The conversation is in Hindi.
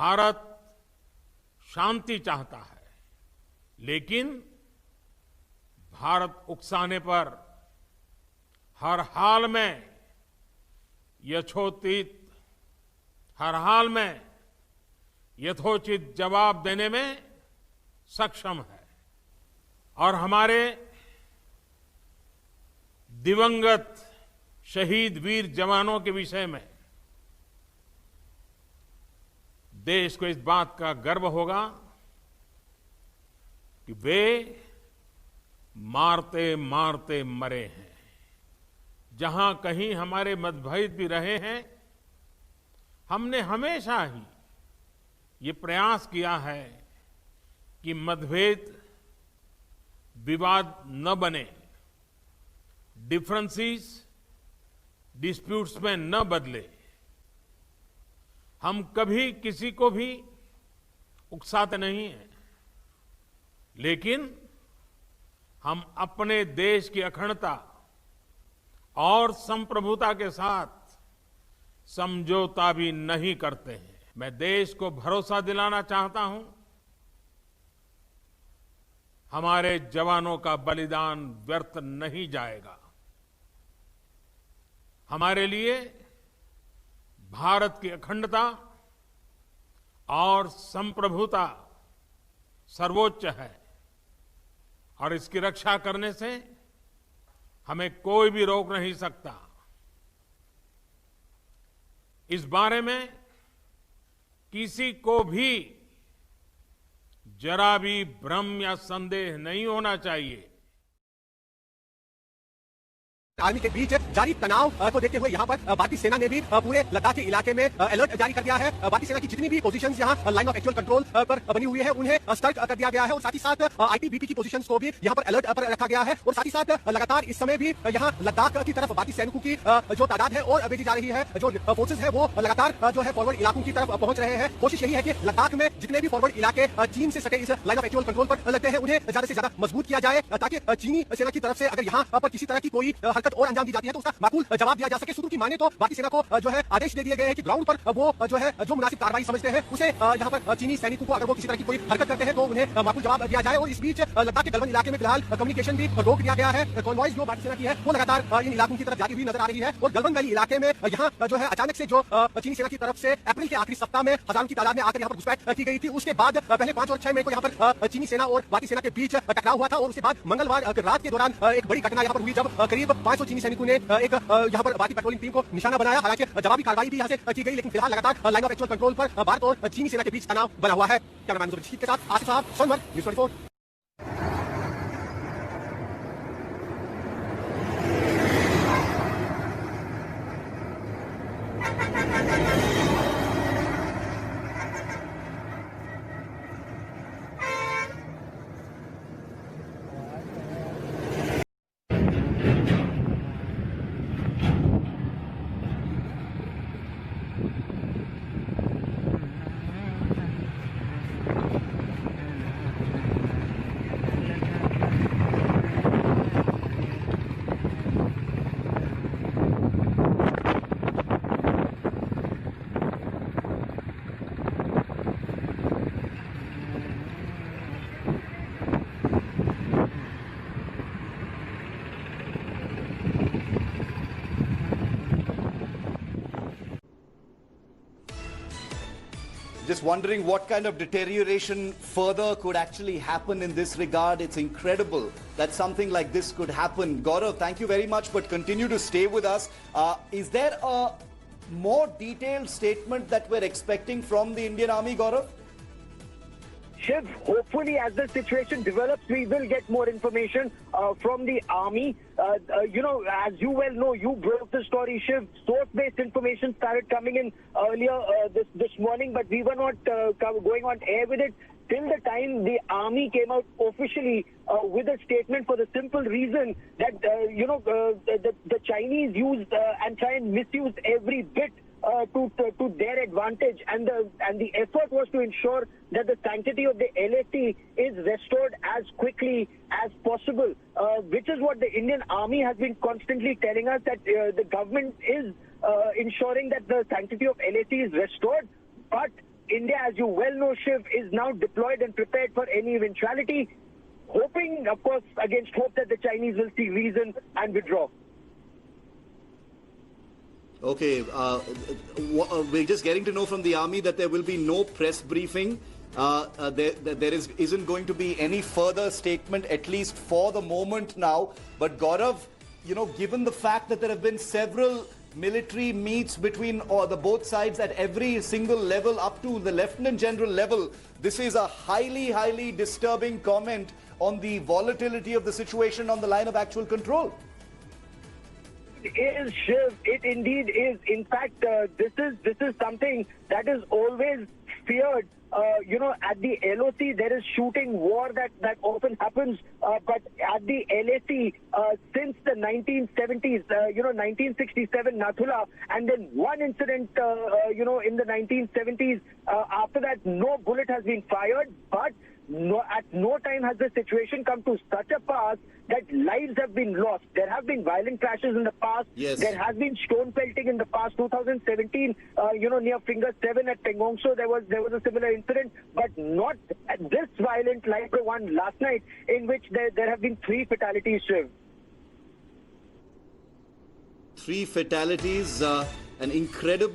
भारत शांति चाहता है, लेकिन भारत उकसाने पर हर हाल में यथोचित जवाब देने में सक्षम है। और हमारे दिवंगत शहीद वीर जवानों के विषय में देश को इस बात का गर्व होगा कि वे मारते मारते मरे हैं। जहां कहीं हमारे मतभेद भी रहे हैं, हमने हमेशा ही ये प्रयास किया है कि मतभेद विवाद न बने, डिफरेंसेस डिस्प्यूट्स में न बदले। हम कभी किसी को भी उकसाते नहीं हैं, लेकिन हम अपने देश की अखंडता और संप्रभुता के साथ समझौता भी नहीं करते हैं। मैं देश को भरोसा दिलाना चाहता हूं, हमारे जवानों का बलिदान व्यर्थ नहीं जाएगा। हमारे लिए भारत की अखंडता और संप्रभुता सर्वोच्च है, और इसकी रक्षा करने से हमें कोई भी रोक नहीं सकता। इस बारे में किसी को भी जरा भी भ्रम या संदेह नहीं होना चाहिए। आर्मी के बीच जारी तनाव को देखते हुए यहाँ पर भारतीय सेना ने भी पूरे लद्दाख के इलाके में अलर्ट जारी कर दिया है। भारतीय सेना की जितनी भी पोजीशंस यहाँ लाइन ऑफ एक्चुअल कंट्रोल पर बनी हुई है, उन्हें सतर्क कर दिया गया है, और साथ ही साथ आईटीबीपी की पोजीशंस को भी यहाँ पर अलर्ट पर रखा गया है। और साथ ही साथ लगातार इस समय भी यहाँ लद्दाख की तरफ भारतीय सैनिकों की जो तादाद है और भेजी जा रही है। जो फोर्सेज है वो लगातार जो है फॉरवर्ड इलाकों की तरफ पहुंच रहे हैं। कोशिश यही है कि लद्दाख में जितने भी फॉरवर्ड इलाके चीन से सटे इस लाइन ऑफ एक्चुअल कंट्रोल पर लगते हैं, उन्हें ज्यादा से ज्यादा मजबूत किया जाए, ताकि चीनी सेना की तरफ से अगर यहाँ पर किसी तरह की कोई हरकत और अंजाम दी जाती है तो माकूल जवाब दिया जा सके। सूत्रों की माने तो भारतीय सेना को जो है आदेश दे दिए गए हैं कि ग्राउंड पर वो जो है जो मुनासिब कार्रवाई समझते हैं उसे यहाँ पर चीनी सैनिकों को अगर वो किसी तरह की कोई हरकत करते हैं तो उन्हें माकूल जवाब दिया जाए। और इस बीच लद्दाख के गलवान इलाके में फिलहाल कम्युनिकेशन भी रोक दिया गया है। कॉन्वॉयज जो भारतीय सेना की है वो लगातार इन इलाकों की तरफ जाती हुई नजर आ रही है। और गलवान वैली इलाके में यहाँ जो है अचानक से जो चीनी सेना की तरफ से अप्रैल के आखिरी सप्ताह में हजारों की तादाद में आकर यहाँ पर घुसपैठ की गई थी। उसके बाद पहले 5 और 6 मई को यहाँ पर चीनी सेना और भारतीय सेना के बीच टकराव हुआ था, और उसके बाद मंगलवार रात के दौरान एक बड़ी घटना यहाँ पर हुई, जब करीब 500 चीनी सैनिकों ने एक यहाँ पर भारतीय पेट्रोलिंग टीम को निशाना बनाया। हालांकि जवाबी कार्रवाई भी यहाँ से की गई, लेकिन फिलहाल लगातार लाइन ऑफ एक्चुअल कंट्रोल पर भारत और चीनी सेना के बीच तनाव बना हुआ है। कैमरामैन के साथ आसिफ साहब, Sonbhadra, news 24। Just wondering what kind of deterioration further could actually happen in this regard. It's incredible that something like this could happen. Gaurav, thank you very much, but continue to stay with us. Is there a more detailed statement that we're expecting from the Indian Army, Gaurav? Shiv, hopefully as the situation develops, we will get more information from the army. As you well know, you broke the story, Shiv. Source-based information started coming in earlier this morning, but we were not going on air with it till the time the army came out officially with a statement, for the simple reason that, the Chinese used and try and misuse every bit to their advantage, and the effort was to ensure that the sanctity of the LAT is restored as quickly as possible, which is what the Indian Army has been constantly telling us, that the government is ensuring that the sanctity of LAT is restored, but India, as you well know, Shiv, is now deployed and prepared for any eventuality, hoping, of course, against hope that the Chinese will see reason and withdraw. Okay, we're just getting to know from the army that there will be no press briefing. There isn't going to be any further statement, at least for the moment now. But Gaurav, you know, given the fact that there have been several military meets between the both sides at every single level up to the Lieutenant General level, this is a highly, highly disturbing comment on the volatility of the situation on the line of actual control. It is, Shiv. It indeed is. In fact, this is something that is always feared. You know, at the LOC, there is shooting war that often happens. But at the LAC, since the 1970s, 1967 Nathula, and then one incident, in the 1970s. After that, no bullet has been fired. But at no time has the situation come to such a pass that lives have been lost. There have been violent crashes in the past. Yes. There has been stone pelting in the past. 2017, near Finger 7 at Pengongso, there was a similar incident, but not this violent like the one last night, in which there have been 3 fatalities, Shiv. 3 fatalities, an incredible